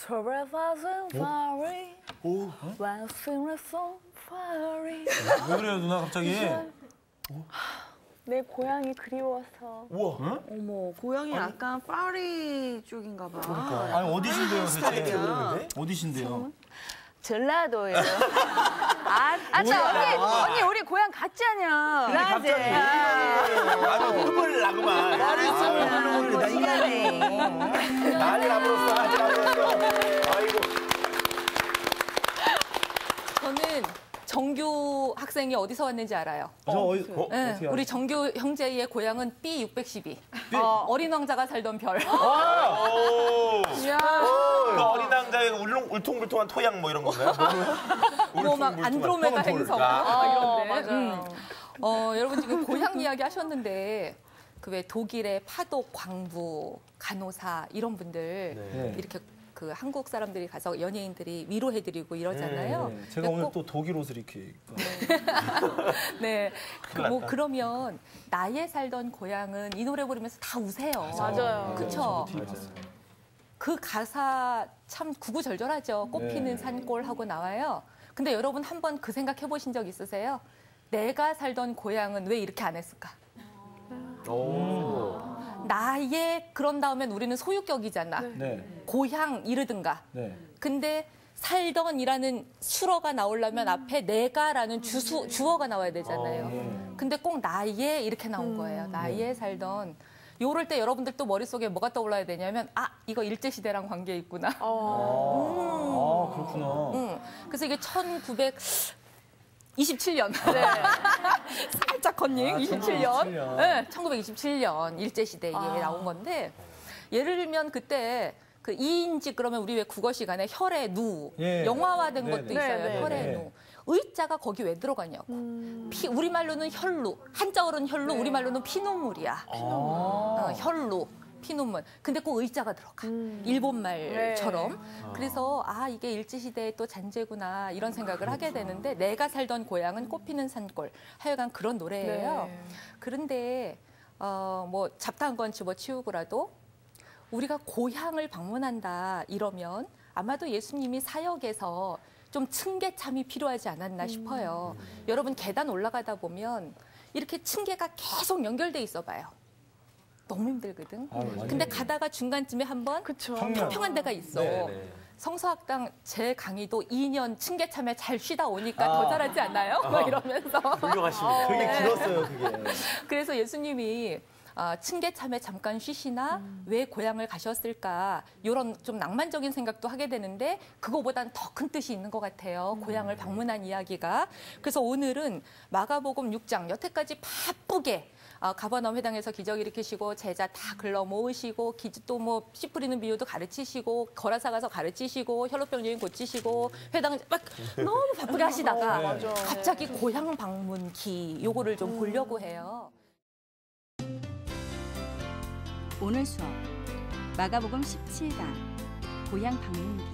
Traversing Paris, Waxing so Paris. 왜 그래요, 누나 갑자기? 내 고향이 그리워서. 우와. 응? 어머, 고향이 약간 파리 쪽인가 봐. 그러니까. 아니, 어디신데요, 도대체? 어디신데요? 전라도예요. 언니, 우리 고향 같지 않냐? 갑자기. 아니, 꿀벌 나구만. 난리 나버렸어. 아이고. 저는 정규 학생이 어디서 왔는지 알아요. 네, 우리 정규 형제의 고향은 B612. 어린 왕자가 살던 별. 그 어린 왕자의 울퉁불퉁한 토양 뭐 이런 건가요? 뭐 막 안드로메다 행성 이런데. 맞아요. 여러분 지금 고향 이야기 하셨는데 그 왜 독일의 파독, 광부, 간호사 이런 분들 이렇게 그 한국 사람들이 가서 연예인들이 위로해드리고 이러잖아요. 제가 오늘 또 독일 옷을 이렇게 입고. 네. 뭐 그러면 나의 살던 고향은 이 노래 부르면서 다 우세요. 맞아요. 그렇죠. 그 가사 참 구구절절하죠. 꽃피는 산골 하고 나와요. 근데 여러분 한번 그 생각 해보신 적 있으세요? 내가 살던 고향은 왜 이렇게 안 했을까? 나의 그런 다음엔 우리는 소유격이잖아. 고향 이르든가. 근데 살던이라는 수어가 나오려면 앞에 내가라는 주어가 나와야 되잖아요. 근데 꼭 나의 이렇게 나온 거예요. 나의 살던. 요럴 때 여러분들 또 머릿속에 뭐가 떠올라야 되냐면 이거 일제시대랑 관계 있구나. 그렇구나. 그래서 이게 1927년. 살짝 컨닝, 27년. 네, 1927년 일제시대에 나온 건데 예를 들면 그때 그 이인직 그러면 우리 왜 국어 시간에 혈의 누 영화화된 것도 있어요. 혈의 누. 의자가 거기 왜 들어가냐고. 우리말로는 혈루, 한자어로는 혈루, 우리말로는 피눈물이야. 혈루, 피눈물. 근데 꼭 의자가 들어가. 일본말처럼. 그래서 이게 일제시대의 또 잔재구나 이런 생각을 하게 되는데 내가 살던 고향은 꽃피는 산골. 하여간 그런 노래예요. 그런데 뭐 잡다한 건 집어치우고라도 우리가 고향을 방문한다 이러면 아마도 예수님이 사역에서 좀 층계참이 필요하지 않았나 싶어요. 여러분 계단 올라가다 보면 이렇게 층계가 계속 연결돼 있어 봐요. 너무 힘들거든. 근데 가다가 중간쯤에 한번 평평한 데가 있어. 성서학당 제 강의도 2년 층계참에 잘 쉬다 오니까 더 잘하지 않나요? 막 이러면서. 훌륭하십니다. 되게 길었어요, 그게. 그래서 예수님이 층계참에 잠깐 쉬시나 왜 고향을 가셨을까 이런 좀 낭만적인 생각도 하게 되는데 그거보단 더 큰 뜻이 있는 것 같아요. 고향을 방문한 이야기가. 그래서 오늘은 마가복음 6장 여태까지 바쁘게 가버나움 회당에서 기적 일으키시고 제자 다 글러 모으시고 또 뭐 씨 뿌리는 비유도 가르치시고 거라사 가서 가르치시고 혈루병 여인 고치시고 회당 막 너무 바쁘게 하시다가 갑자기 고향 방문기 요거를 좀 보려고 해요. 오늘 수업 마가복음 17강 고향 방문기.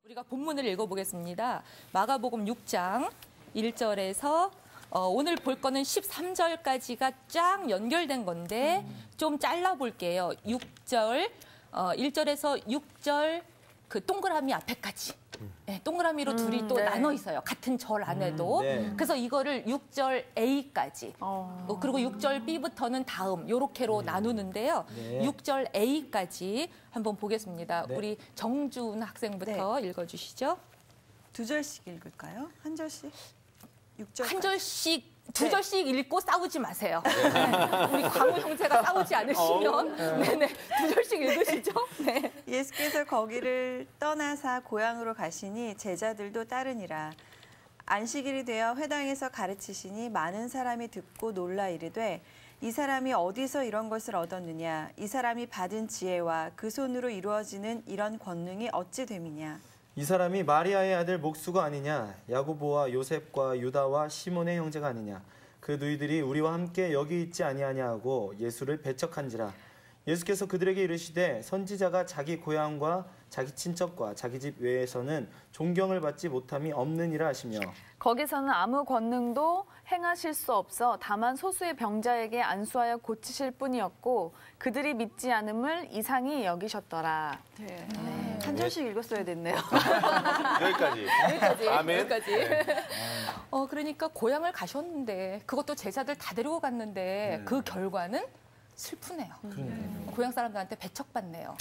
우리가 본문을 읽어보겠습니다. 마가복음 6장 1절에서 오늘 볼 거는 13절까지가 쫙 연결된 건데 좀 잘라볼게요. 6절, 1절에서 6절 그 동그라미 앞에까지. 네, 동그라미로 둘이 또 나눠 있어요. 같은 절 안에도. 그래서 이거를 6절 A까지. 그리고 6절 B부터는 다음 요렇게로 나누는데요. 6절 A까지 한번 보겠습니다. 우리 정준 학생부터 읽어주시죠. 두 절씩 읽을까요? 한 절씩? 6절. 한 절씩, 두 절씩 읽고 싸우지 마세요. 우리 광우 형제가 싸우지 않으시면 두 절씩 읽으시죠. 예수께서 거기를 떠나사 고향으로 가시니 제자들도 따르니라. 안식일이 되어 회당에서 가르치시니 많은 사람이 듣고 놀라 이르되 이 사람이 어디서 이런 것을 얻었느냐. 이 사람이 받은 지혜와 그 손으로 이루어지는 이런 권능이 어찌 됨이냐. 이 사람이 마리아의 아들 목수가 아니냐. 야고보와 요셉과 유다와 시몬의 형제가 아니냐. 그 너희들이 우리와 함께 여기 있지 아니하냐 하고 예수를 배척한지라. 예수께서 그들에게 이르시되 선지자가 자기 고향과 자기 친척과 자기 집 외에서는 존경을 받지 못함이 없느니라 하시며 거기서는 아무 권능도 행하실 수 없어 다만 소수의 병자에게 안수하여 고치실 뿐이었고 그들이 믿지 않음을 이상히 여기셨더라. 한 절씩 읽었어야 됐네요. 여기까지. 여기까지. 아멘. 여기까지. 그러니까 고향을 가셨는데 그것도 제자들 다 데리고 갔는데 그 결과는 슬프네요. 고향 사람들한테 배척받네요.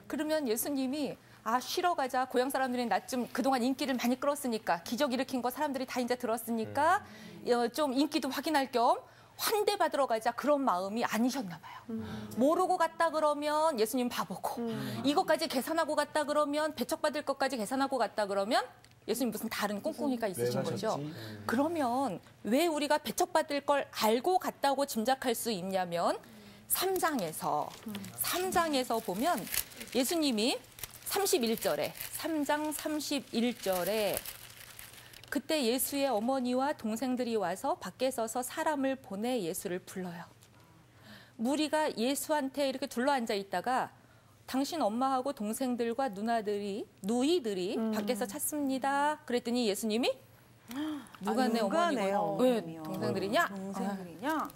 그러면 예수님이 쉬러 가자. 고향 사람들이 나 좀 그동안 인기를 많이 끌었으니까 기적 일으킨 거 사람들이 다 이제 들었으니까 좀 인기도 확인할 겸 환대받으러 가자. 그런 마음이 아니셨나 봐요. 모르고 갔다 그러면 예수님 바보고 이것까지 계산하고 갔다 그러면 배척받을 것까지 계산하고 갔다 그러면 예수님 무슨 다른 꽁꽁이가 있으신 거죠. 그러면 왜 우리가 배척받을 걸 알고 갔다고 짐작할 수 있냐면 3장에서 보면 예수님이 31절에 3장 31절에 그때 예수의 어머니와 동생들이 와서 밖에 서서 사람을 보내 예수를 불러요. 무리가 예수한테 이렇게 둘러앉아 있다가 당신 엄마하고 동생들과 누이들이 밖에서 찾습니다. 그랬더니 예수님이 누가 내 어머니고 왜 동생들이냐? 동생들이냐?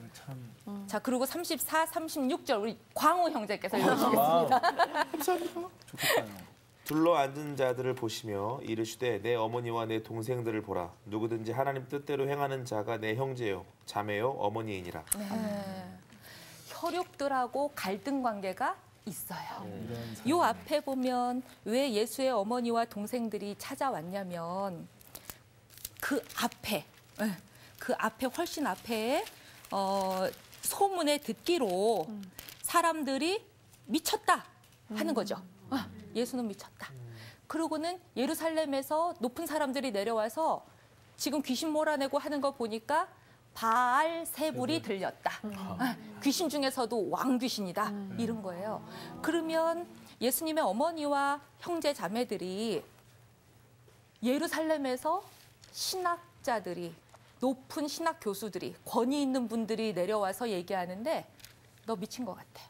자, 그리고 34, 36절 우리 광우 형제께서 읽으시겠습니다. 좋겠다. 둘러 앉은 자들을 보시며 이르시되 내 어머니와 내 동생들을 보라. 누구든지 하나님 뜻대로 행하는 자가 내 형제요 자매요 어머니이니라. 혈육들하고 갈등 관계가 있어요. 요 앞에 보면 왜 예수의 어머니와 동생들이 찾아왔냐면 그 앞에 훨씬 앞에 소문에 듣기로 사람들이 미쳤다 하는 거죠. 예수는 미쳤다. 그러고는 예루살렘에서 높은 사람들이 내려와서 지금 귀신 몰아내고 하는 거 보니까 바알세불이 들렸다. 귀신 중에서도 왕귀신이다. 이런 거예요. 그러면 예수님의 어머니와 형제 자매들이 예루살렘에서 신학자들이 높은 신학 교수들이 권위 있는 분들이 내려와서 얘기하는데 너 미친 것 같아.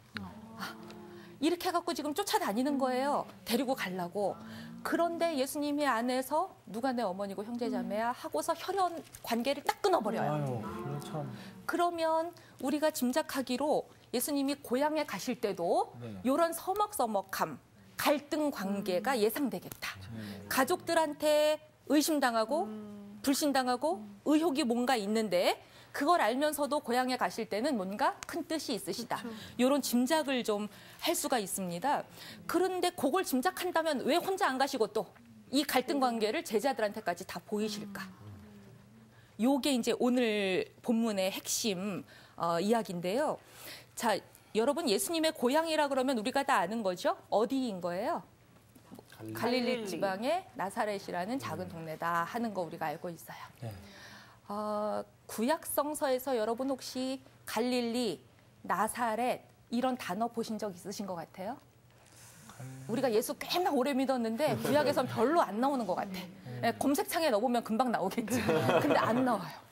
이렇게 해갖고 지금 쫓아다니는 거예요. 데리고 가려고. 그런데 예수님이 안에서 누가 내 어머니고 형제자매야 하고서 혈연 관계를 딱 끊어버려요. 그러면 우리가 짐작하기로 예수님이 고향에 가실 때도 이런 서먹서먹함, 갈등 관계가 예상되겠다. 가족들한테 의심당하고 불신당하고 의혹이 뭔가 있는데 그걸 알면서도 고향에 가실 때는 뭔가 큰 뜻이 있으시다. 이런 짐작을 좀 할 수가 있습니다. 그런데 그걸 짐작한다면 왜 혼자 안 가시고 또 이 갈등 관계를 제자들한테까지 다 보이실까? 요게 이제 오늘 본문의 핵심 이야기인데요. 자, 여러분 예수님의 고향이라 그러면 우리가 다 아는 거죠? 어디인 거예요? 갈릴리 지방의 나사렛이라는 작은 동네다 하는 거 우리가 알고 있어요. 구약 성서에서 여러분 혹시 갈릴리, 나사렛 이런 단어 보신 적 있으신 것 같아요? 우리가 예수 꽤나 오래 믿었는데 구약에선 별로 안 나오는 것 같아. 검색창에 넣어보면 금방 나오겠지. 근데 안 나와요.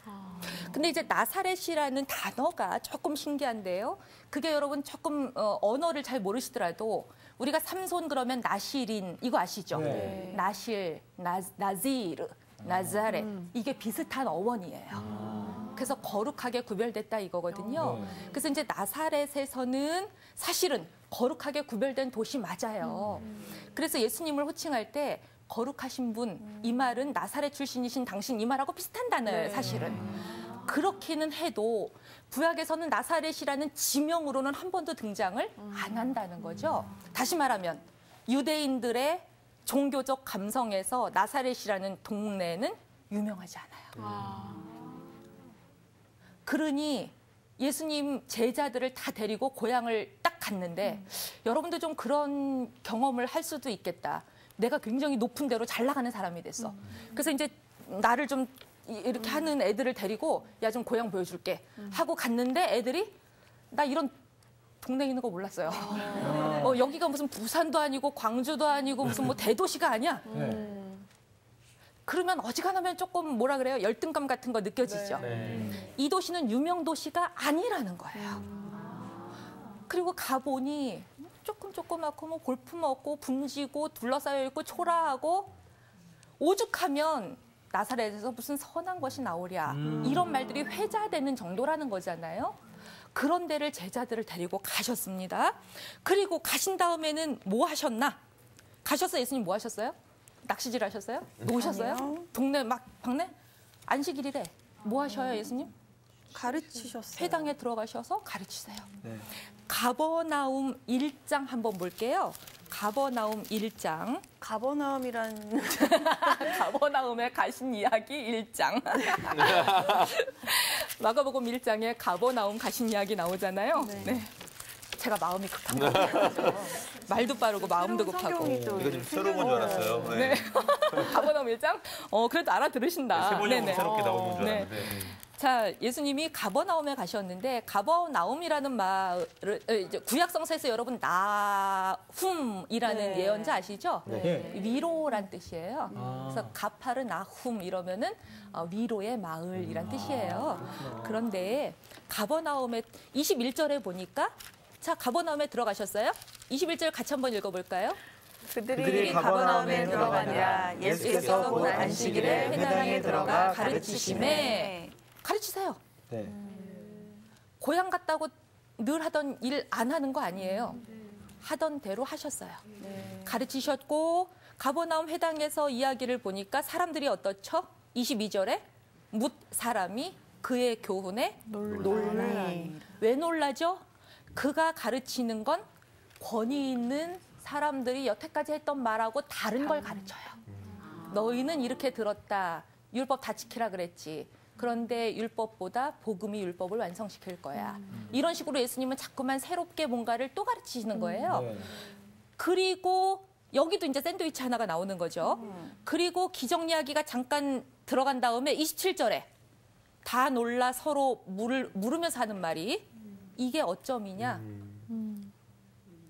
근데 이제 나사렛이라는 단어가 조금 신기한데요. 그게 여러분 조금 언어를 잘 모르시더라도 우리가 삼손 그러면 나실인 이거 아시죠? 네. 나실, 나지르, 나자렛 이게 비슷한 어원이에요. 그래서 거룩하게 구별됐다 이거거든요. 그래서 이제 나사렛에서는 사실은 거룩하게 구별된 도시 맞아요. 그래서 예수님을 호칭할 때 거룩하신 분, 이 말은 나사렛 출신이신 당신 이 말하고 비슷한 단어예요, 사실은. 그렇기는 해도 구약에서는 나사렛이라는 지명으로는 한 번도 등장을 안 한다는 거죠. 다시 말하면 유대인들의 종교적 감성에서 나사렛이라는 동네는 유명하지 않아요. 그러니 예수님 제자들을 다 데리고 고향을 딱 갔는데 여러분도 좀 그런 경험을 할 수도 있겠다. 내가 굉장히 높은 데로 잘 나가는 사람이 됐어. 그래서 이제 나를 좀 이렇게 하는 애들을 데리고 야 좀 고향 보여줄게 하고 갔는데 애들이 나 이런 동네에 있는 거 몰랐어요. 여기가 무슨 부산도 아니고 광주도 아니고 무슨 뭐 대도시가 아니야. 그러면 어지간하면 조금 뭐라 그래요? 열등감 같은 거 느껴지죠. 이 도시는 유명 도시가 아니라는 거예요. 그리고 가보니 조그맣고 뭐 골품 없고 분지고 둘러싸여 있고 초라하고 오죽하면 나사렛에서 무슨 선한 것이 나오랴 이런 말들이 회자되는 정도라는 거잖아요. 그런 데를 제자들을 데리고 가셨습니다. 그리고 가신 다음에는 뭐 하셨나? 가셔서 예수님 뭐 하셨어요? 낚시질 하셨어요? 노셨어요? 아니요. 동네 막 방네? 안식일이래. 뭐 하셔요, 예수님? 가르치셨어요. 회당에 들어가셔서 가르치세요. 네. 가버나움 1장 한번 볼게요. 가버나움 1장. 가버나움이란 가버나움에 가신 이야기 1장. 마가복음 1장에 가버나움 가신 이야기 나오잖아요. 네. 제가 마음이 급한 거예요. 말도 빠르고 마음도 급하고. 이거 좀 새로운 건 줄 알았어요. 네. 가버나움 1장? 그래도 알아들으신다. 세번역으로 새롭게 나오는 줄 네. 알았는데. 자, 예수님이 가버나움에 가셨는데 가버나움이라는 말을 이제 구약성서에서 여러분 나훔이라는 예언자 아시죠? 네. 위로란 뜻이에요. 그래서 가파르 나훔 이러면은 위로의 마을이란 뜻이에요. 그런데 가버나움에 21절에 보니까 자, 가버나움에 들어가셨어요? 21절 같이 한번 읽어볼까요? 그들이 가버나움에 들어가니라 예수께서 곧 안식일에 회당에 들어가 가르치심에 가르치세요. 네. 고향 갔다고 늘 하던 일 안 하는 거 아니에요. 하던 대로 하셨어요. 가르치셨고 가버나움 회당에서 이야기를 보니까 사람들이 어떻죠? 22절에 뭇 사람이 그의 교훈에 놀라니. 왜 놀라죠? 그가 가르치는 건 권위 있는 사람들이 여태까지 했던 말하고 다른 걸 가르쳐요. 너희는 이렇게 들었다. 율법 다 지키라 그랬지. 그런데 율법보다 복음이 율법을 완성시킬 거야. 이런 식으로 예수님은 자꾸만 새롭게 뭔가를 또 가르치시는 거예요. 네. 그리고 여기도 이제 샌드위치 하나가 나오는 거죠. 그리고 기적 이야기가 잠깐 들어간 다음에 27절에 다 놀라 서로 물으면서 하는 말이 이게 어점이냐?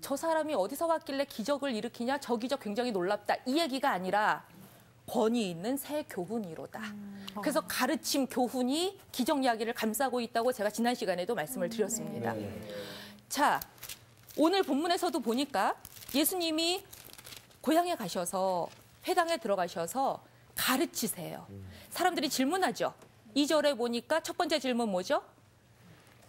저 사람이 어디서 왔길래 기적을 일으키냐? 저 기적 굉장히 놀랍다. 이 얘기가 아니라 권위 있는 새 교훈이로다. 그래서 가르침 교훈이 기적 이야기를 감싸고 있다고 제가 지난 시간에도 말씀을 드렸습니다. 자, 오늘 본문에서도 보니까 예수님이 고향에 가셔서 회당에 들어가셔서 가르치세요. 사람들이 질문하죠. 2절에 보니까 첫 번째 질문 뭐죠?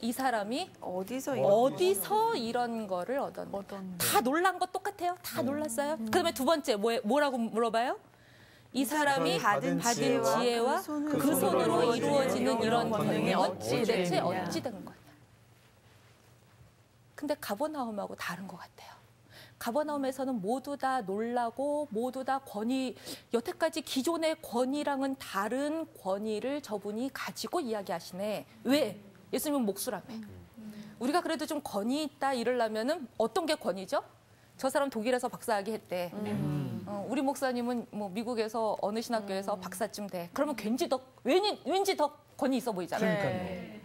이 사람이 어디서 이런 거를 얻었나? 다 놀란 거 똑같아요. 다 놀랐어요. 그다음에 두 번째 뭐라고 물어봐요? 이 사람이 받은 지혜와 그 손으로 이루어지는 이런 권능이 대체 어찌 된 거냐? 근데 가버나움하고 다른 것 같아요. 가버나움에서는 모두 다 놀라고 모두 다 여태까지 기존의 권위랑은 다른 권위를 저분이 가지고 이야기하시네. 왜? 예수님은 목수라며. 우리가 그래도 좀 권위 있다 이러려면은 어떤 게 권위죠? 저 사람 독일에서 박사학위 했대. 우리 목사님은 뭐 미국에서 어느 신학교에서 박사쯤 돼. 그러면 왠지 더 권위 있어 보이잖아요. 그러니까요.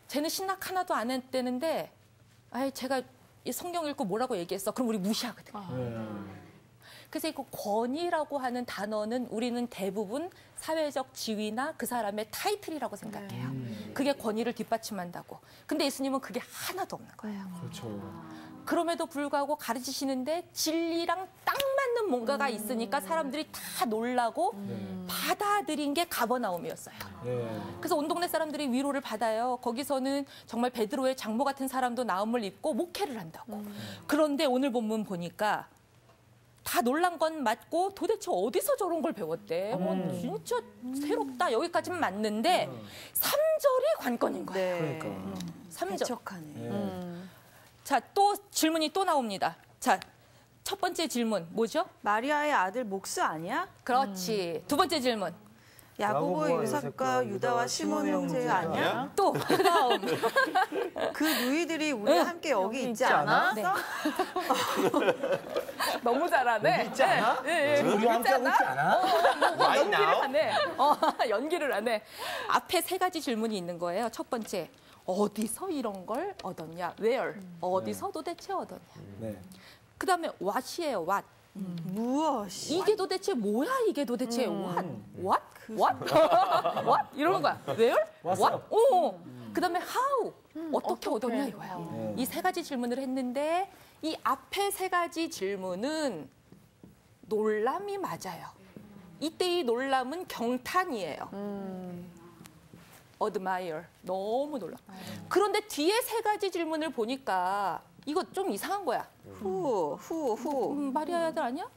쟤는 신학 하나도 안 했대는데 제가 이 성경 읽고 뭐라고 얘기했어. 그럼 우리 무시하거든요. 그래서 이 권위라고 하는 단어는 우리는 대부분 사회적 지위나 그 사람의 타이틀이라고 생각해요. 그게 권위를 뒷받침한다고. 근데 예수님은 그게 하나도 없는 거예요. 그렇죠. 그럼에도 불구하고 가르치시는데 진리랑 딱 맞는 뭔가가 있으니까 사람들이 다 놀라고 받아들인 게 가버나움이었어요. 네. 그래서 온 동네 사람들이 위로를 받아요. 거기서는 정말 베드로의 장모 같은 사람도 나음을 입고 목회를 한다고. 그런데 오늘 본문 보니까 다 놀란 건 맞고 도대체 어디서 저런 걸 배웠대. 진짜 새롭다. 여기까지는 맞는데 3절이 관건인 거예요. 그러니까. 3절. 배척하네. 자, 또 질문이 또 나옵니다. 자, 첫 번째 질문 뭐죠? 마리아의 아들 목수 아니야? 그렇지. 두 번째 질문. 야고보의 요셉과 유다와 시몬 형제 아니야? 또 그다음. 그 누이들이 우리와 함께 여기 있지 않아? 네. 너무 잘하네. 있지 않아? 우리와 함께 하고 있지 않아? 연기를 하네. 연기를 하네. 앞에 세 가지 질문이 있는 거예요. 첫 번째, 어디서 이런 걸 얻었냐? Where? 어디서 도대체 얻었냐? 네. 그다음에 what이에요. What? 무엇이? 이게 도대체 뭐야? 이게 도대체 what? What? What? What? 이러는 거야. Where? What's What? up? 그다음에 how? 어떻게 얻었냐 이거야. 이 세 가지 질문을 했는데 이 앞에 세 가지 질문은 놀람이 맞아요. 이때 이 놀람은 경탄이에요. admire. 너무 놀라. 그런데 뒤에 세 가지 질문을 보니까 이거 좀 이상한 거야. 마리아의 아들 아니야?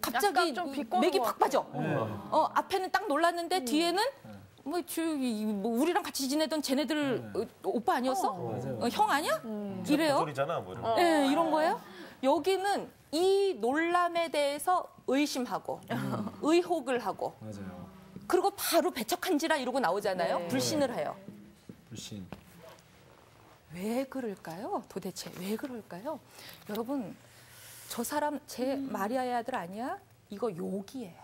갑자기 좀 비꼬는 맥이 것 팍 빠져. 앞에는 딱 놀랐는데 뒤에는 뭐 우리랑 같이 지내던 쟤네들 오빠 아니었어? 형 아니야? 이래요. 소리잖아, 뭐 이런. 네, 이런 거예요. 여기는 이 놀람에 대해서 의심하고 의혹을 하고 맞아요. 그리고 바로 배척한지라 이러고 나오잖아요. 네. 불신을 해요. 불신. 왜 그럴까요? 도대체 왜 그럴까요? 여러분, 저 사람 제 마리아의 아들 아니야? 이거 욕이에요.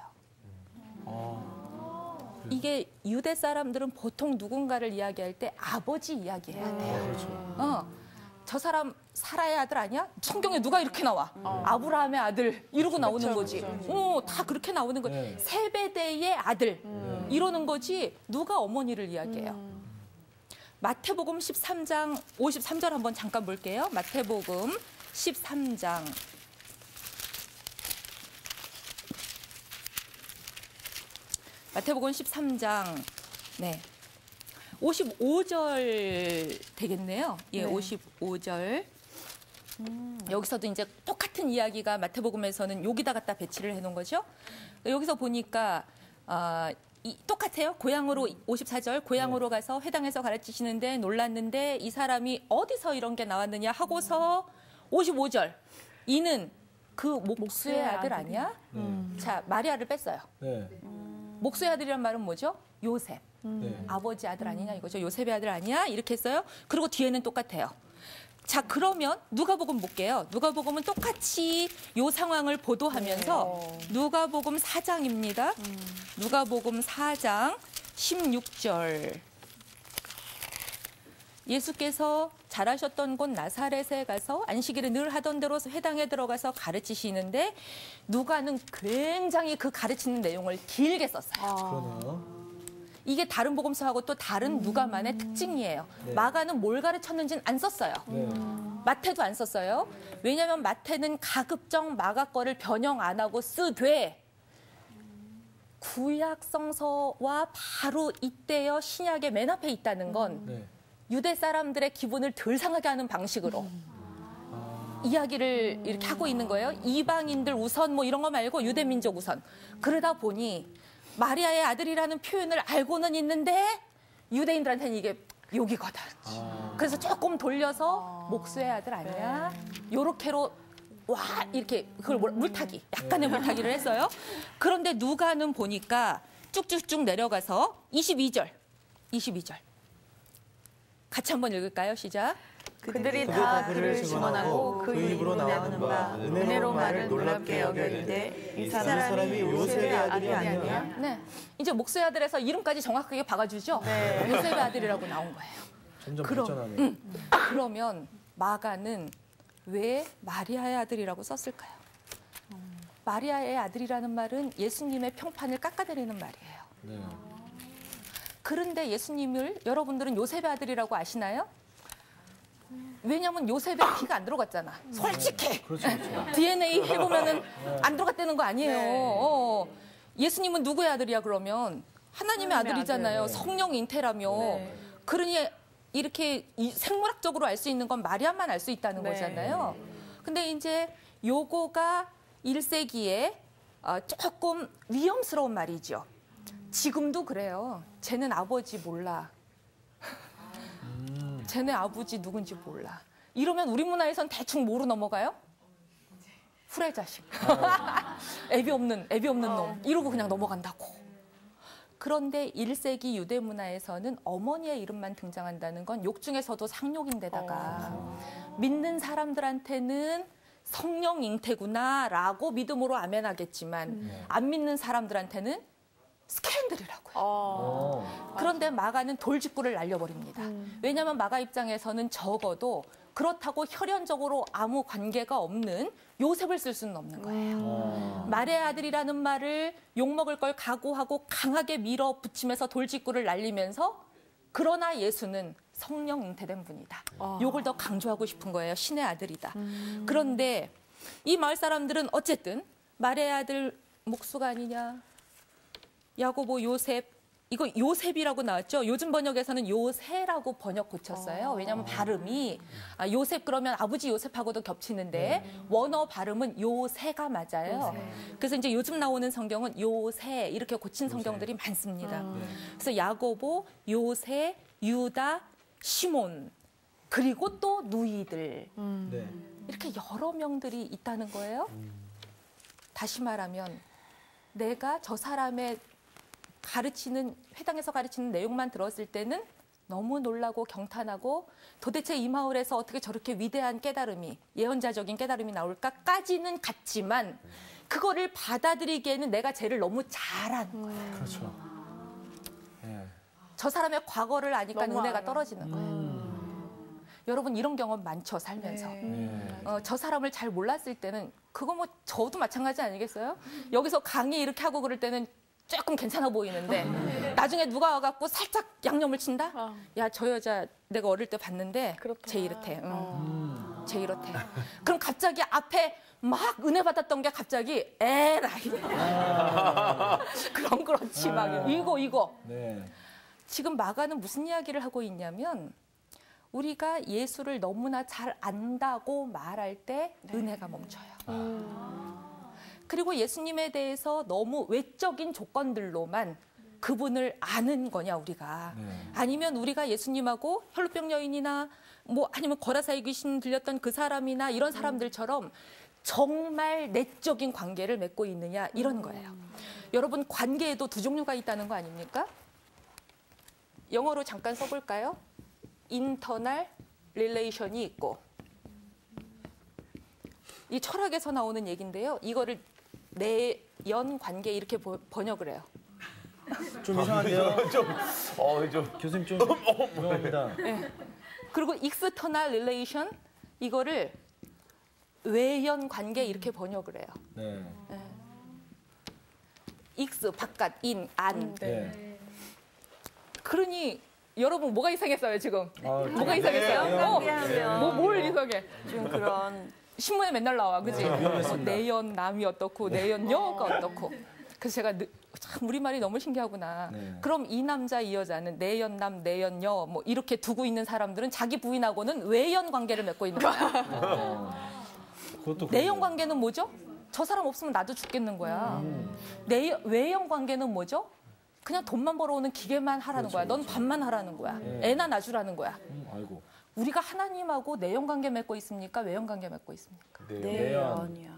이게 유대 사람들은 보통 누군가를 이야기할 때 아버지 이야기해야 돼요. 저 사람 사라의 아들 아니야? 성경에 누가 이렇게 나와? 아브라함의 아들 이러고 나오는 거지. 다 그렇게 나오는 거지. 네. 세베대의 아들 이러는 거지. 누가 어머니를 이야기해요? 마태복음 13장 53절 한번 잠깐 볼게요. 마태복음 13장. 마태복음 13장. 네. 55절 되겠네요. 예, 55절. 여기서도 이제 똑같은 이야기가 마태복음에서는 여기다 갖다 배치를 해놓은 거죠. 여기서 보니까 똑같아요. 고향으로 54절 고향으로 가서 회당에서 가르치시는데 놀랐는데 이 사람이 어디서 이런 게 나왔느냐 하고서 55절 이는 그 목수의 아들 아니야? 자, 마리아를 뺐어요. 네. 목수의 아들이란 말은 뭐죠? 요셉. 네. 아버지 아들 아니냐 이거죠. 요셉의 아들 아니야? 이렇게 했어요. 그리고 뒤에는 똑같아요. 자, 그러면 누가복음 볼게요. 누가복음은 똑같이 이 상황을 보도하면서 누가복음 4장입니다. 누가복음 4장 16절. 예수께서 자라셨던 곳 나사렛에 가서 안식일에 늘 하던 대로 회당에 들어가서 가르치시는데 누가는 굉장히 그 가르치는 내용을 길게 썼어요. 그러네요. 이게 다른 복음서하고 또 다른 누가만의 특징이에요. 네. 마가는 뭘 가르쳤는지는 안 썼어요. 네. 마태도 안 썼어요. 왜냐하면 마태는 가급적 마가 거를 변형 안 하고 쓰되 구약 성서와 바로 이때여 신약의 맨 앞에 있다는 건 네. 유대 사람들의 기분을 덜 상하게 하는 방식으로 이야기를 이렇게 하고 있는 거예요. 이방인들 우선 뭐 이런 거 말고 유대 민족 우선. 그러다 보니 마리아의 아들이라는 표현을 알고는 있는데 유대인들한테는 이게 욕이거든. 그래서 조금 돌려서 목수의 아들 아니야? 요렇게로 와 이렇게 그걸 물타기 약간의 물타기를 했어요. 그런데 누가는 보니까 쭉쭉쭉 내려가서 22절 같이 한번 읽을까요? 시작. 그들이 다 그를 증언하고 그 입으로 나오는 바 은혜로 말을 놀랍게 여겨 이르되 이 사람이 요셉의 아들이 아니냐. 네, 이제 목수의 아들에서 이름까지 정확하게 박아주죠. 요셉의 아들이라고 나온 거예요. 점점 발전하네요. 그러면 마가는 왜 마리아의 아들이라고 썼을까요? 마리아의 아들이라는 말은 예수님의 평판을 깎아내리는 말이에요. 네. 그런데 예수님을 여러분들은 요셉의 아들이라고 아시나요? 왜냐하면 요셉의 피가 안 들어갔잖아. 솔직히. 그렇죠, 그렇죠. DNA 해보면은 안 들어갔다는 거 아니에요. 예수님은 누구의 아들이야 그러면? 하나님의 아들이잖아요. 성령 잉태라며. 그러니 이렇게 생물학적으로 알 수 있는 건 마리아만 알 수 있다는 거잖아요. 근데 이제 요거가 1세기에 조금 위험스러운 말이죠. 지금도 그래요. 쟤는 아버지 몰라. 쟤네 아버지 누군지 몰라. 이러면 우리 문화에선 대충 뭐로 넘어가요? 후레 자식. 애비 없는 놈. 이러고 그냥 넘어간다고. 그런데 1세기 유대 문화에서는 어머니의 이름만 등장한다는 건 욕 중에서도 상욕인데다가 믿는 사람들한테는 성령 잉태구나라고 믿음으로 아멘하겠지만 안 믿는 사람들한테는 스캔들이라고요. 그런데 마가는 돌직구를 날려버립니다. 왜냐하면 마가 입장에서는 적어도 그렇다고 혈연적으로 아무 관계가 없는 요셉을 쓸 수는 없는 거예요. 말의 아들이라는 말을 욕먹을 걸 각오하고 강하게 밀어붙이면서 돌직구를 날리면서 그러나 예수는 성령 잉태된 분이다. 요걸 더 강조하고 싶은 거예요. 신의 아들이다. 그런데 이 마을 사람들은 어쨌든 말의 아들 목수가 아니냐. 야고보 요셉. 이거 요셉이라고 나왔죠. 요즘 번역에서는 요새라고 번역 고쳤어요. 왜냐하면 발음이 요셉 그러면 아버지 요셉하고도 겹치는데 원어 발음은 요새가 맞아요. 그래서 이제 요즘 나오는 성경은 요새 이렇게 고친 성경들이 많습니다. 그래서 야고보, 요새, 유다, 시몬 그리고 또 누이들 이렇게 여러 명들이 있다는 거예요. 다시 말하면 내가 저 사람의 가르치는 회당에서 가르치는 내용만 들었을 때는 너무 놀라고 경탄하고 도대체 이 마을에서 어떻게 저렇게 위대한 깨달음이 예언자적인 깨달음이 나올까까지는 같지만 그거를 받아들이기에는 내가 쟤를 너무 잘한 거예요. 그렇죠. 예. 저 사람의 과거를 아니까 은혜가 떨어지는 거예요. 여러분 이런 경험 많죠, 살면서. 저 사람을 잘 몰랐을 때는 그거 뭐 저도 마찬가지 아니겠어요? 여기서 강의 이렇게 하고 그럴 때는 조금 괜찮아 보이는데 나중에 누가 와갖고 살짝 양념을 친다? 야, 저 여자 내가 어릴 때 봤는데 쟤 이렇대. 쟤 이렇대. 그럼 갑자기 앞에 막 은혜 받았던 게 갑자기 에라이. 그럼 그렇지 막 이거. 네. 지금 마가는 무슨 이야기를 하고 있냐면 우리가 예수를 너무나 잘 안다고 말할 때 은혜가 멈춰요. 그리고 예수님에 대해서 너무 외적인 조건들로만 그분을 아는 거냐 우리가. 아니면 우리가 예수님하고 혈루병 여인이나 뭐 아니면 거라사의 귀신 들렸던 그 사람이나 이런 사람들처럼 정말 내적인 관계를 맺고 있느냐 이런 거예요. 여러분 관계에도 두 종류가 있다는 거 아닙니까? 영어로 잠깐 써볼까요? 인터널 릴레이션이 있고 이 철학에서 나오는 얘기인데요. 이거를 내연 관계 이렇게 번역을 해요. 좀 이상한데요? 좀. 교수님 좀 죄송합니다. 네. 그리고 익스터널 릴레이션 이거를 외연 관계 이렇게 번역을 해요. 네. 익스 바깥, 인, 안. 네. 그러니 여러분 뭐가 이상했어요 지금? 뭐가 네. 이상했어요? 뭘 이상해? 좀 그런 신문에 맨날 나와, 그지? 위험했습니다. 내연 남이 어떻고 내연녀가 어떻고. 그래서 제가 참 우리말이 너무 신기하구나. 네. 그럼 이 남자 이 여자는 내연남 내연녀 뭐 이렇게 두고 있는 사람들은 자기 부인하고는 외연 관계를 맺고 있는 거야. 그것도 내연 관계는 뭐죠? 저 사람 없으면 나도 죽겠는 거야. 외연 관계는 뭐죠? 그냥 돈만 벌어오는 기계만 하라는 거야. 넌 밥만 하라는 거야. 애나 놔주라는 거야. 아이고. 우리가 하나님하고 내연 관계 맺고 있습니까? 외연 관계 맺고 있습니까? 내연이야.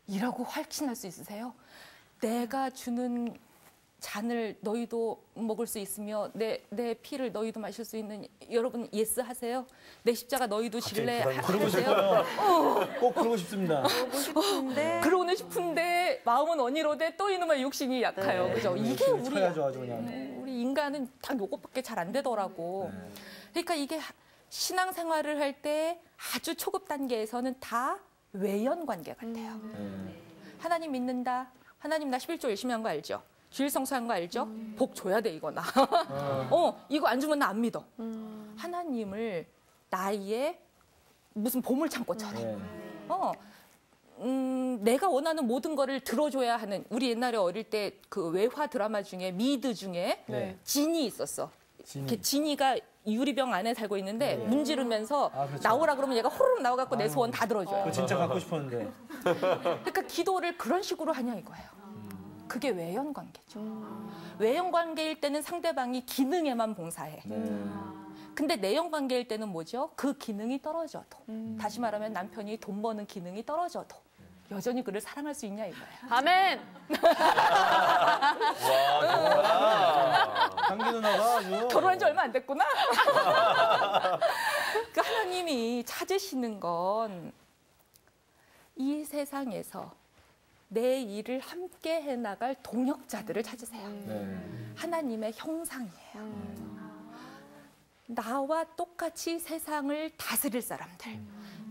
이라고 확신할 수 있으세요? 내가 주는 잔을 너희도 먹을 수 있으며 내 피를 너희도 마실 수 있는 여러분 예스 하세요? 내 십자가 너희도 질래 그러고 하세요? 싶어요. 꼭 그러고 싶습니다. 그러고 싶은데 마음은 원이로되 또 이놈의 육신이 약해요. 그죠? 이게 우리 쳐야죠, 아주 그냥. 우리 인간은 딱 요것밖에 잘 안 되더라고. 그러니까 이게 신앙생활을 할 때 아주 초급 단계에서는 다 외연 관계 같아요. 하나님 믿는다. 하나님 나 11조 열심히 한 거 알죠? 주일 성수한 거 알죠? 복 줘야 돼 이거 나. 이거 안 주면 나 안 믿어. 하나님을 나의 무슨 보물 창고처럼. 내가 원하는 모든 거를 들어줘야 하는 우리 옛날에 어릴 때 그 외화 드라마 중에 미드 중에 진이 있었어. 진이가 유리병 안에 살고 있는데 문지르면서 그렇죠. 나오라 그러면 얘가 호로록 나와갖고 내 소원 다 들어줘요. 그거 진짜 갖고 싶었는데. 그러니까 기도를 그런 식으로 하냐 이거예요. 그게 외연 관계죠. 외연 관계일 때는 상대방이 기능에만 봉사해. 근데 내연 관계일 때는 뭐죠? 그 기능이 떨어져도 다시 말하면 남편이 돈 버는 기능이 떨어져도 여전히 그를 사랑할 수 있냐 이거예요. 아멘. 강기 누나가 아주 결혼한 지 얼마 안 됐구나. 그러니까 하나님이 찾으시는 건 이 세상에서 내 일을 함께 해나갈 동역자들을 찾으세요. 하나님의 형상이에요. 나와 똑같이 세상을 다스릴 사람들.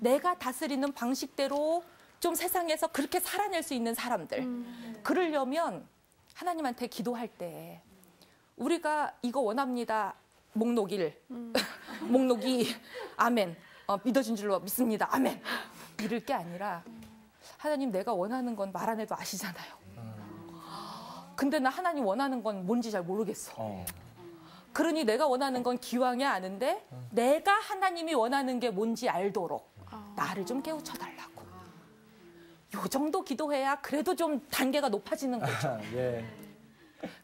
내가 다스리는 방식대로 좀 세상에서 그렇게 살아낼 수 있는 사람들. 그러려면 하나님한테 기도할 때 우리가 이거 원합니다. 목록일, 목록이 아멘, 믿어준 줄로 믿습니다. 아멘. 이럴 게 아니라 하나님 내가 원하는 건 말 안 해도 아시잖아요. 근데 나 하나님 원하는 건 뭔지 잘 모르겠어. 그러니 내가 원하는 건 기왕에 아는데 내가 하나님이 원하는 게 뭔지 알도록 나를 좀 깨우쳐달라고. 요 정도 기도해야 그래도 좀 단계가 높아지는 거죠. 예.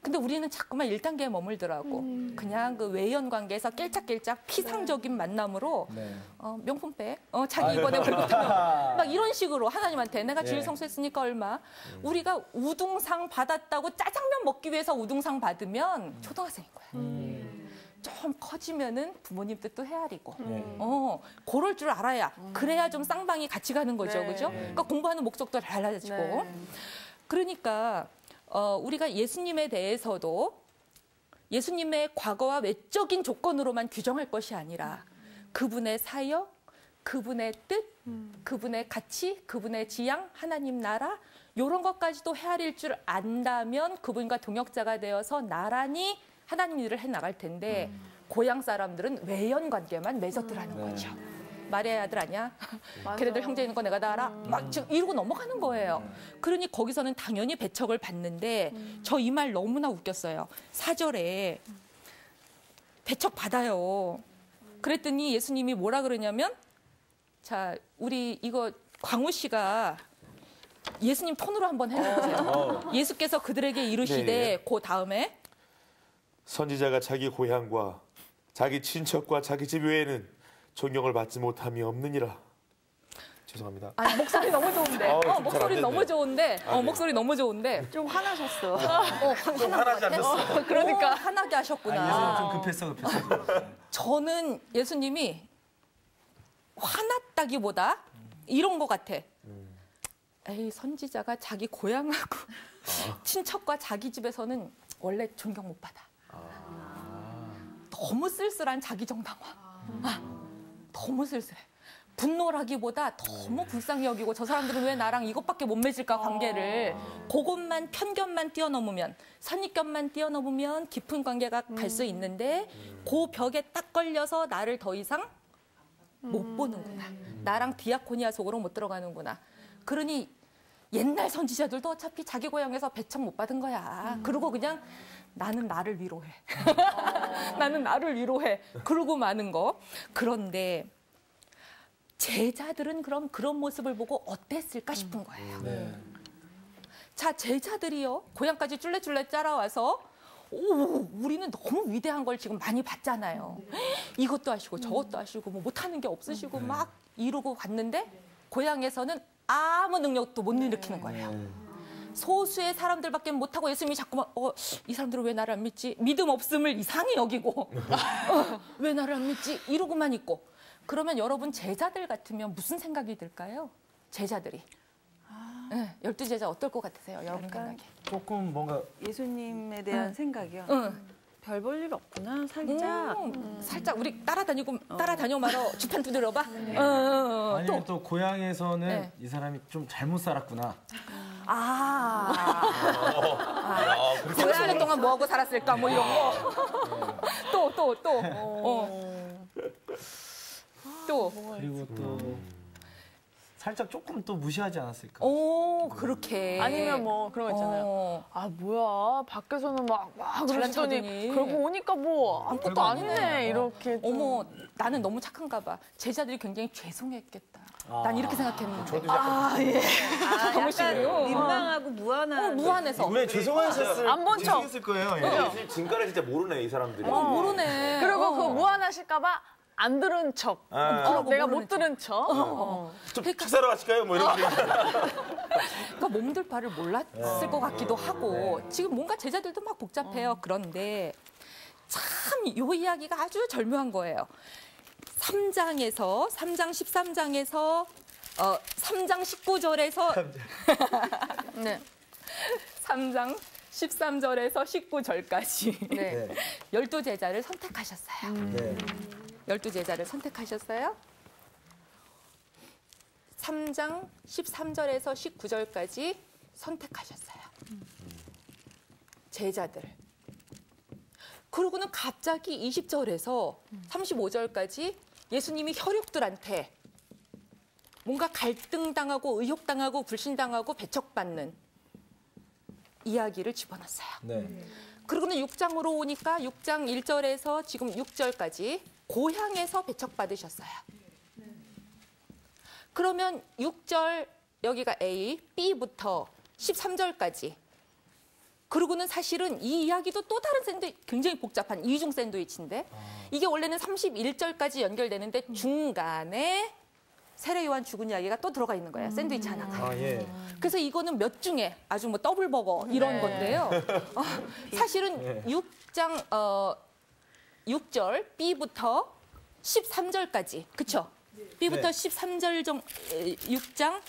근데 우리는 자꾸만 1단계에 머물더라고. 그냥 그 외연 관계에서 낄짝낄짝 피상적인 만남으로 네. 명품백, 자기 이번에 월급 막 이런 식으로 하나님한테 내가 주일 성수했으니까 얼마. 우리가 우등상 받았다고 짜장면 먹기 위해서 우등상 받으면 초등학생인 거야. 좀 커지면은 부모님 뜻도 헤아리고, 그럴 줄 알아야 그래야 좀 쌍방이 같이 가는 거죠, 그죠? 그러니까 공부하는 목적도 달라지고. 그러니까 우리가 예수님에 대해서도 예수님의 과거와 외적인 조건으로만 규정할 것이 아니라 그분의 사역, 그분의 뜻, 그분의 가치, 그분의 지향, 하나님 나라 이런 것까지도 헤아릴 줄 안다면 그분과 동역자가 되어서 나란히 하나님 일을 해나갈 텐데 고향 사람들은 외연 관계만 맺었더라는 거죠. 말해야 아들 아니야? 걔네들 형제 있는 거 내가 다 알아? 막 지금 이러고 넘어가는 거예요. 그러니 거기서는 당연히 배척을 받는데 저 이 말 너무나 웃겼어요. 4절에 배척 받아요. 그랬더니 예수님이 뭐라 그러냐면 자, 우리 이거 광우 씨가 예수님 톤으로 한번 해보세요. 예수께서 그들에게 이르시되 그 다음에 선지자가 자기 고향과 자기 친척과 자기 집 외에는 존경을 받지 못함이 없느니라. 죄송합니다. 아니, 목소리 너무 좋은데. 목소리 너무 좋은데. 목소리 너무 좋은데. 좀 화나셨어. 좀 화나지 않았어. 그러니까 화나게 하셨구나. 좀 급했어. 저는 예수님이 화났다기보다 이런 것 같아. 에이, 선지자가 자기 고향하고 친척과 자기 집에서는 원래 존경 못 받아. 너무 쓸쓸한 자기 정당화. 너무 쓸쓸해. 분노라기보다 너무 불쌍히 여기고 저 사람들은 왜 나랑 이것밖에 못 맺을까 관계를. 그것만 편견만 뛰어넘으면 선입견만 뛰어넘으면 깊은 관계가 갈 수 있는데 그 벽에 딱 걸려서 나를 더 이상 못 보는구나. 나랑 디아코니아 속으로 못 들어가는구나. 그러니 옛날 선지자들도 어차피 자기 고향에서 배척 못 받은 거야. 그리고 그냥 나는 나를 위로해. 나는 나를 위로해. 그러고 마는 거. 그런데 제자들은 그럼 그런 모습을 보고 어땠을까 싶은 거예요. 자, 제자들이요. 고향까지 쫄래쫄래 따라와서 우리는 너무 위대한 걸 지금 많이 봤잖아요. 이것도 하시고 저것도 하시고 뭐 못하는 게 없으시고 막 이루고 갔는데 고향에서는 아무 능력도 못 일으키는 거예요. 소수의 사람들밖에 못하고 예수님이 자꾸만 이 사람들은 왜 나를 안 믿지? 믿음 없음을 이상히 여기고 왜 나를 안 믿지? 이러고만 있고. 그러면 여러분 제자들 같으면 무슨 생각이 들까요? 제자들이. 12제자 어떨 것 같으세요? 여러분 생각에. 조금 뭔가 예수님에 대한 생각이요. 별 볼 일 없구나, 살짝. 살짝 우리 따라다녀 말어 주판 두드려봐. 아니면 또 고향에서는 이 사람이 좀 잘못 살았구나. 몇 년 동안 뭐 하고 살았을까 뭐 이런 거. 또. 그리고 또 살짝 조금 또 무시하지 않았을까? 그렇게. 아니면 뭐 그런 거 있잖아요. 아 뭐야 밖에서는 막 그러시더니 잘난 그러고 오니까 뭐 아무것도 아니네 이렇게. 어머, 나는 너무 착한가 봐. 제자들이 굉장히 죄송했겠다. 난 이렇게 생각했는데. 저도 약간 너무 싫어요. 민망하고 무한한. 무한해서. 왜 죄송하셨을 안 본 척. 죄송했을 거예요. 진가를 진짜 모르네 이 사람들이. 모르네. 그리고 그 무안하실까봐 안 들은 척. 내가 못 들은 척. 좀 식사로 하실까요? 뭐 이렇게. 그러니까 몸둘 바를 몰랐을 것 같기도 하고 지금 뭔가 제자들도 막 복잡해요. 그런데 참 이 이야기가 아주 절묘한 거예요. 3장 13장에서 3장 19절에서 네. 3장 13절에서 19절까지 네. 12제자를 선택하셨어요. 12제자를 선택하셨어요. 3장 13절에서 19절까지 선택하셨어요. 제자들. 그러고는 갑자기 20절에서 35절까지 예수님이 혈육들한테 뭔가 갈등당하고 의혹당하고 불신당하고 배척받는 이야기를 집어넣었어요. 네. 그리고는 6장으로 오니까 6장 1절에서 지금 6절까지 고향에서 배척받으셨어요. 그러면 6절 여기가 A, B부터 13절까지. 그리고는 사실은 이 이야기도 또 다른 샌드위치, 굉장히 복잡한 이중 샌드위치인데 이게 원래는 31절까지 연결되는데 중간에 세례 요한 죽은 이야기가 또 들어가 있는 거예요. 샌드위치 하나가. 예. 그래서 이거는 몇 중에 아주 뭐 더블버거 이런 건데요. 사실은 6절 B부터 13절까지. 그렇죠? B부터 네. 13절 6장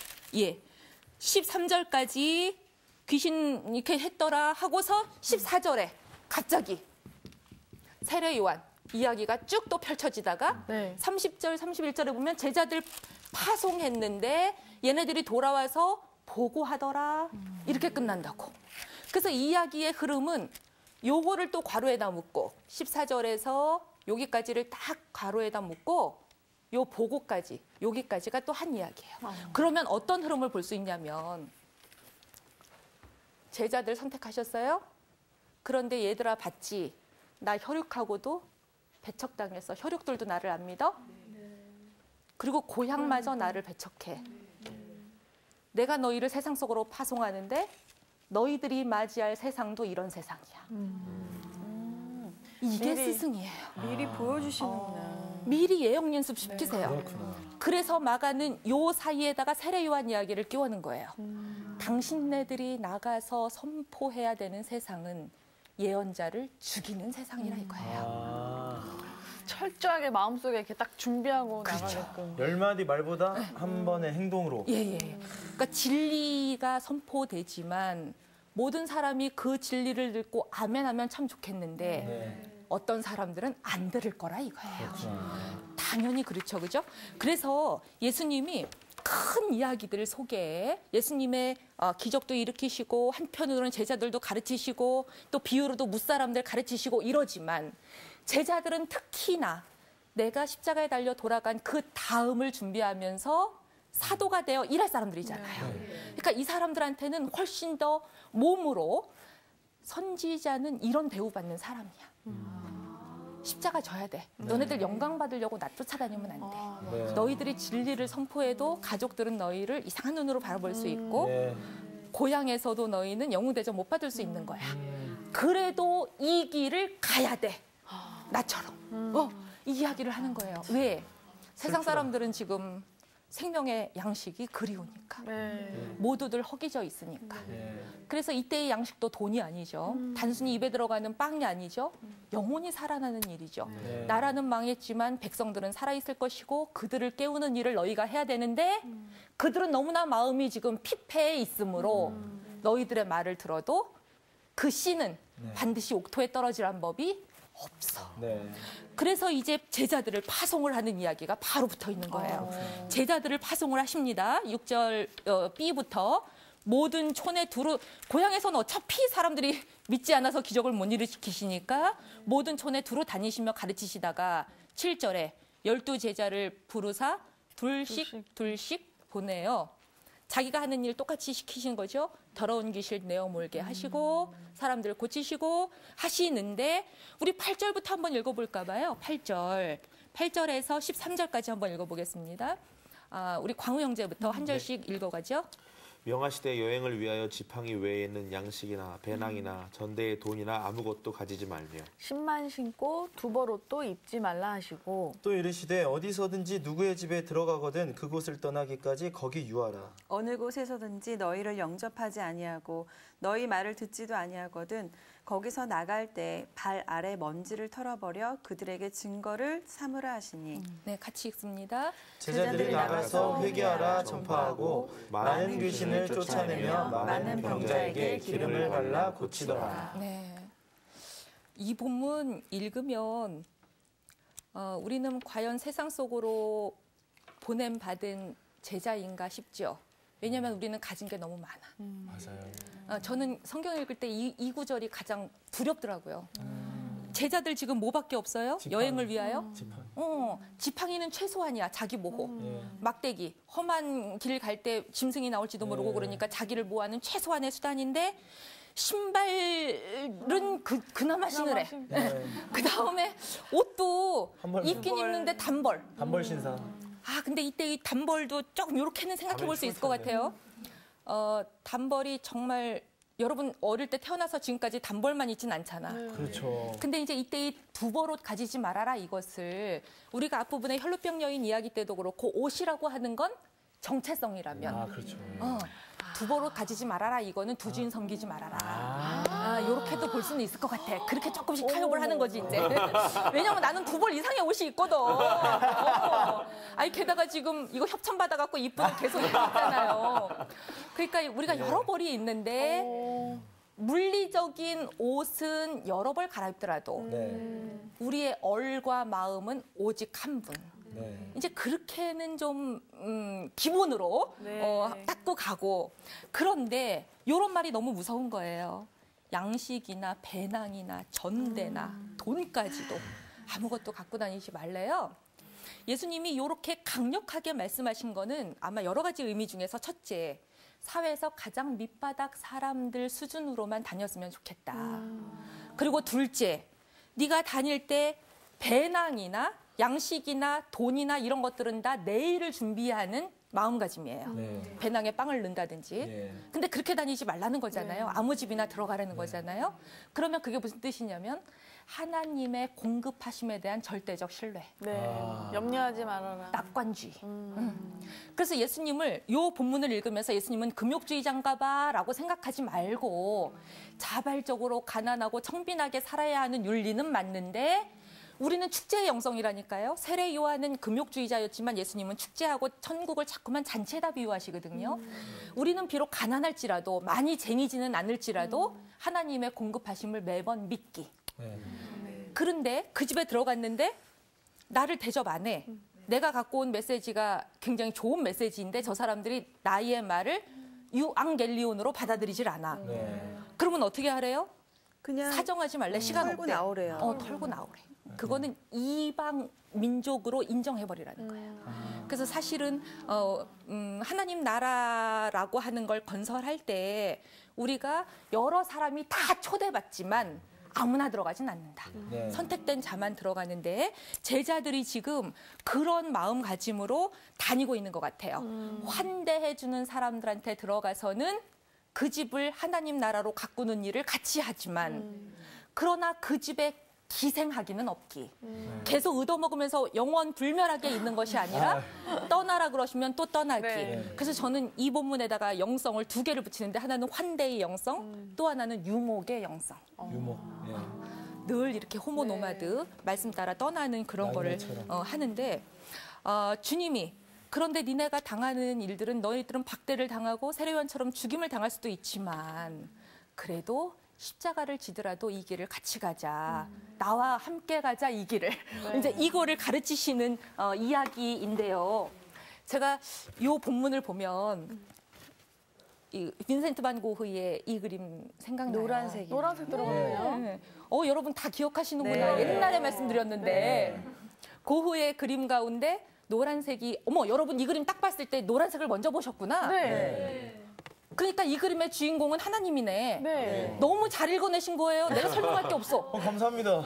13절까지 귀신 이렇게 했더라 하고서 14절에 갑자기 세례 요한 이야기가 쭉 또 펼쳐지다가 30절, 31절에 보면 제자들 파송했는데 얘네들이 돌아와서 보고하더라 이렇게 끝난다고. 그래서 이 이야기의 흐름은 요거를 또 괄호에다 묶고 14절에서 여기까지를 딱 괄호에다 묶고 요 보고까지 여기까지가 또 한 이야기예요. 그러면 어떤 흐름을 볼 수 있냐면 제자들 선택하셨어요? 그런데 얘들아 봤지? 나 혈육하고도 배척당했어. 혈육들도 나를 안 믿어? 그리고 고향마저 나를 배척해. 내가 너희를 세상 속으로 파송하는데 너희들이 맞이할 세상도 이런 세상이야. 이게 스승이에요. 미리 보여주시는구나. 미리 예언 연습 시키세요. 그렇구나. 그래서 마가는 요 사이에다가 세례 요한 이야기를 끼워는 거예요. 당신네들이 나가서 선포해야 되는 세상은 예언자를 죽이는 세상이라 이거예요. 철저하게 마음속에 이렇게 딱 준비하고 나가게끔. 10마디 말보다 한 번의 행동으로. 예. 그러니까 진리가 선포되지만 모든 사람이 그 진리를 듣고 아멘하면 참 좋겠는데 어떤 사람들은 안 들을 거라 이거예요. 당연히 그렇죠. 그죠? 그래서 예수님이 큰 이야기들 속에 예수님의 기적도 일으키시고 한편으로는 제자들도 가르치시고 또 비유로도 무사람들 가르치시고 이러지만 제자들은 특히나 내가 십자가에 달려 돌아간 그 다음을 준비하면서 사도가 되어 일할 사람들이잖아요. 그러니까 이 사람들한테는 훨씬 더 몸으로 선지자는 이런 대우받는 사람이야. 십자가 져야 돼. 너네들 영광 받으려고 나 쫓아다니면 안 돼. 네. 너희들이 진리를 선포해도 가족들은 너희를 이상한 눈으로 바라볼 수 있고 네. 고향에서도 너희는 영웅 대접 못 받을 수 있는 거야. 그래도 이 길을 가야 돼. 나처럼. 이 이야기를 하는 거예요. 왜? 세상 사람들은 지금 생명의 양식이 그리우니까. 모두들 허기져 있으니까. 그래서 이때의 양식도 돈이 아니죠. 단순히 입에 들어가는 빵이 아니죠. 영혼이 살아나는 일이죠. 나라는 망했지만 백성들은 살아있을 것이고 그들을 깨우는 일을 너희가 해야 되는데 그들은 너무나 마음이 지금 피폐해 있으므로 너희들의 말을 들어도 그 씨는 반드시 옥토에 떨어지란 법이 없어. 그래서 이제 제자들을 파송을 하는 이야기가 바로 붙어 있는 거예요. 제자들을 파송을 하십니다. 6절 B부터 모든 촌에 두루 고향에서는 어차피 사람들이 믿지 않아서 기적을 못 일으키시니까 모든 촌에 두루 다니시며 가르치시다가 7절에 12제자를 부르사 둘씩 보내요. 자기가 하는 일 똑같이 시키신 거죠. 더러운 귀신 내어 몰게 하시고 사람들을 고치시고 하시는데 우리 8절부터 한번 읽어볼까 봐요. 8절에서 13절까지 한번 읽어보겠습니다. 우리 광우 형제부터 한 절씩 읽어가죠. 명하시되 여행을 위하여 지팡이 외에는 양식이나 배낭이나 전대의 돈이나 아무것도 가지지 말며 신만 신고 두벌옷도 입지 말라 하시고 또 이르시되 어디서든지 누구의 집에 들어가거든 그곳을 떠나기까지 거기 유하라. 어느 곳에서든지 너희를 영접하지 아니하고 너희 말을 듣지도 아니하거든 거기서 나갈 때 발 아래 먼지를 털어버려 그들에게 증거를 삼으라 하시니. 네, 같이 읽습니다. 제자들이 나가서 회개하라 전파하고 많은 귀신을 쫓아내며 많은 병자에게 기름을 발라 고치더라. 네, 이 본문 읽으면 우리는 과연 세상 속으로 보냄받은 제자인가 싶죠. 왜냐하면 우리는 가진 게 너무 많아. 맞아요. 저는 성경 읽을 때 이 구절이 가장 두렵더라고요. 제자들 지금 뭐밖에 없어요? 지팡이. 여행을 위하여? 지팡이. 지팡이는 최소한이야. 자기 보호. 예. 막대기. 험한 길 갈 때 짐승이 나올지도 모르고 그러니까 자기를 보호하는 최소한의 수단인데 신발은 그나마 신으래. 그 다음에 옷도 입긴 입는데 단벌. 단벌 신사. 근데 이때 이 단벌도 조금 이렇게는 생각해 볼 수 있을 것 같아요. 단벌이 정말 여러분 어릴 때 태어나서 지금까지 단벌만 있진 않잖아. 그렇죠. 근데 이제 이때 이 두벌옷 가지지 말아라 이것을 우리가 앞부분에 혈루병 여인 이야기 때도 그렇고 옷이라고 하는 건 정체성이라면 그렇죠. 두벌옷 가지지 말아라 이거는 두 주인 섬기지 말아라. 이렇게도 볼 수는 있을 것 같아. 그렇게 조금씩 타협을 하는 거지 이제. 왜냐면 나는 두 벌 이상의 옷이 있거든. 아니 게다가 지금 이거 협찬 받아갖고 이쁘게 계속 입고 있잖아요. 그러니까 우리가 여러 벌이 있는데 물리적인 옷은 여러 벌 갈아입더라도 우리의 얼과 마음은 오직 한 분. 이제 그렇게는 좀 기본으로 닦고 가고 그런데 이런 말이 너무 무서운 거예요. 양식이나 배낭이나 전대나 돈까지도 아무것도 갖고 다니지 말래요. 예수님이 이렇게 강력하게 말씀하신 거는 아마 여러 가지 의미 중에서 첫째, 사회에서 가장 밑바닥 사람들 수준으로만 다녔으면 좋겠다. 그리고 둘째, 네가 다닐 때 배낭이나 양식이나 돈이나 이런 것들은 다 내일을 준비하는 마음가짐이에요. 배낭에 빵을 넣는다든지. 근데 그렇게 다니지 말라는 거잖아요. 아무 집이나 들어가라는 거잖아요. 그러면 그게 무슨 뜻이냐면 하나님의 공급하심에 대한 절대적 신뢰. 염려하지 말아라. 낙관주의. 그래서 예수님을 이 본문을 읽으면서 예수님은 금욕주의자인가 봐라고 생각하지 말고 자발적으로 가난하고 청빈하게 살아야 하는 윤리는 맞는데 우리는 축제의 영성이라니까요. 세례 요한은 금욕주의자였지만 예수님은 축제하고 천국을 자꾸만 잔치에다 비유하시거든요. 우리는 비록 가난할지라도 많이 쟁이지는 않을지라도 하나님의 공급하심을 매번 믿기. 그런데 그 집에 들어갔는데 나를 대접 안 해. 내가 갖고 온 메시지가 굉장히 좋은 메시지인데 저 사람들이 나의 말을 유앙겔리온으로 받아들이질 않아. 그러면 어떻게 하래요? 그냥 사정하지 말래. 시간 털고 없대. 나오래요. 털고 나오래. 그거는 이방 민족으로 인정해버리라는 거예요. 그래서 사실은 하나님 나라라고 하는 걸 건설할 때 우리가 여러 사람이 다 초대받지만 아무나 들어가진 않는다. 선택된 자만 들어가는데 제자들이 지금 그런 마음가짐으로 다니고 있는 것 같아요. 환대해주는 사람들한테 들어가서는 그 집을 하나님 나라로 가꾸는 일을 같이 하지만 그러나 그 집에 기생하기는 없기. 계속 얻어먹으면서 영원 불멸하게 있는 것이 아니라 떠나라 그러시면 또 떠나기. 그래서 저는 이 본문에다가 영성을 두 개를 붙이는데 하나는 환대의 영성, 또 하나는 유목의 영성. 유목. 늘 이렇게 호모노마드 말씀 따라 떠나는 그런 거를 하는데 주님이 그런데 니네가 당하는 일들은 너희들은 박대를 당하고 세례요한처럼 죽임을 당할 수도 있지만 그래도 십자가를 지더라도 이 길을 같이 가자. 나와 함께 가자 이 길을. 이제 이거를 가르치시는 이야기인데요. 제가 이 본문을 보면 이 빈센트 반 고흐의 이 그림 생각나요. 노란색이. 노란색 들어가네요. 여러분 다 기억하시는구나. 옛날에 말씀드렸는데 고흐의 그림 가운데 노란색이 여러분 이 그림 딱 봤을 때 노란색을 먼저 보셨구나. 그러니까 이 그림의 주인공은 하나님이네. 너무 잘 읽어내신 거예요. 내가 설명할 게 없어. 감사합니다.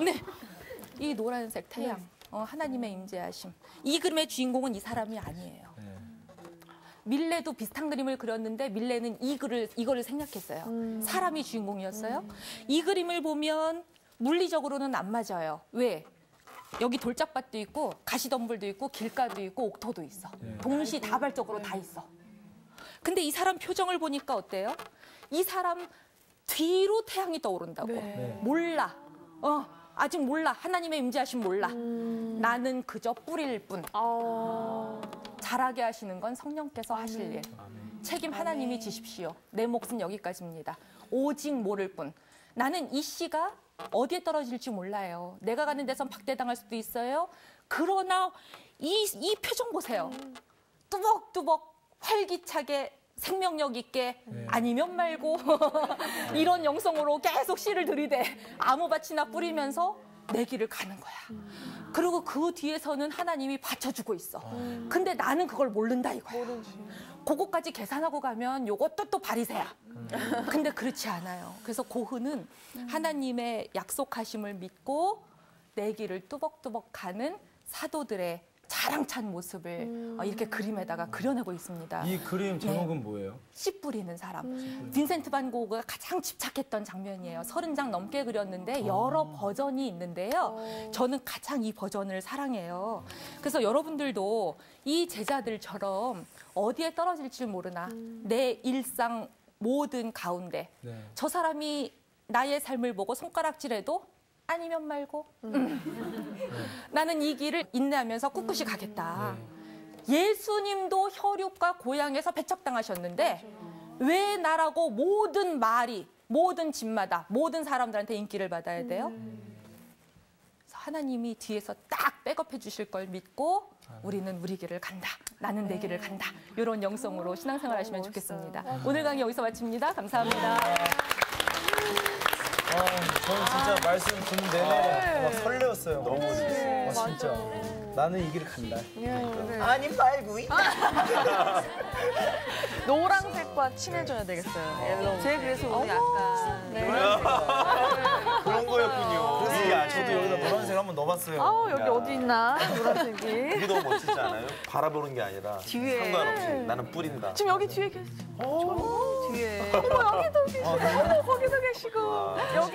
이 노란색 태양, 하나님의 임재하심. 이 그림의 주인공은 이 사람이 아니에요. 밀레도 비슷한 그림을 그렸는데 밀레는 이거를 생략했어요. 사람이 주인공이었어요. 이 그림을 보면 물리적으로는 안 맞아요. 왜? 여기 돌짝밭도 있고 가시덤불도 있고 길가도 있고 옥토도 있어. 동시다발적으로 다 있어. 근데 이 사람 표정을 보니까 어때요? 이 사람 뒤로 태양이 떠오른다고. 몰라. 아직 몰라. 하나님의 임재하심 몰라. 나는 그저 뿌릴 뿐. 잘하게 하시는 건 성령께서 하실 일. 책임 하나님이 지십시오. 내 몫은 여기까지입니다. 오직 모를 뿐. 나는 이 씨가 어디에 떨어질지 몰라요. 내가 가는 데선 박대당할 수도 있어요. 그러나 이 표정 보세요. 뚜벅뚜벅 활기차게 생명력 있게 아니면 말고 이런 영성으로 계속 씨를 들이대 아무밭이나 뿌리면서 내 길을 가는 거야. 그리고 그 뒤에서는 하나님이 받쳐주고 있어. 근데 나는 그걸 모른다 이거야. 그거까지 계산하고 가면 요것도 또 바리새야. 근데 그렇지 않아요. 그래서 고흐는 하나님의 약속하심을 믿고 내 길을 뚜벅뚜벅 가는 사도들의 자랑찬 모습을 이렇게 그림에다가 그려내고 있습니다. 이 그림 제목은 뭐예요? 씨 뿌리는 사람. 빈센트 반 고흐가 가장 집착했던 장면이에요. 30장 넘게 그렸는데 여러 버전이 있는데요. 저는 가장 이 버전을 사랑해요. 그래서 여러분들도 이 제자들처럼 어디에 떨어질지 모르나 내 일상 모든 가운데 네. 저 사람이 나의 삶을 보고 손가락질해도 아니면 말고 나는 이 길을 인내하면서 꿋꿋이 가겠다. 예수님도 혈육과 고향에서 배척당하셨는데 왜 나라고 모든 말이 모든 집마다 모든 사람들한테 인기를 받아야 돼요? 그래서 하나님이 뒤에서 딱 백업해 주실 걸 믿고 우리는 우리 길을 간다. 나는 내 길을 간다. 이런 영성으로 신앙생활 하시면 좋겠습니다. 오늘 강의 여기서 마칩니다. 감사합니다. 저는 진짜 말씀 듣는 내내 막 설레었어요. 너무 재밌어요. 진짜. 나는 이 길을 간다. 아니 말고. 노란색과 친해져야 되겠어요. 옐로우. 제 그래서 오늘 약간 그런 거였군요. 그래서 저도 여기다 노란색 한번 넣어봤어요. 아우 여기 어디 있나 노란색이. 이게 너무 멋지지 않아요? 바라보는 게 아니라 뒤에. 상관없이 나는 뿌린다. 지금 여기 뒤에 계시죠? 뒤에. 어머 여기도 계시고 거기도 계시고 여기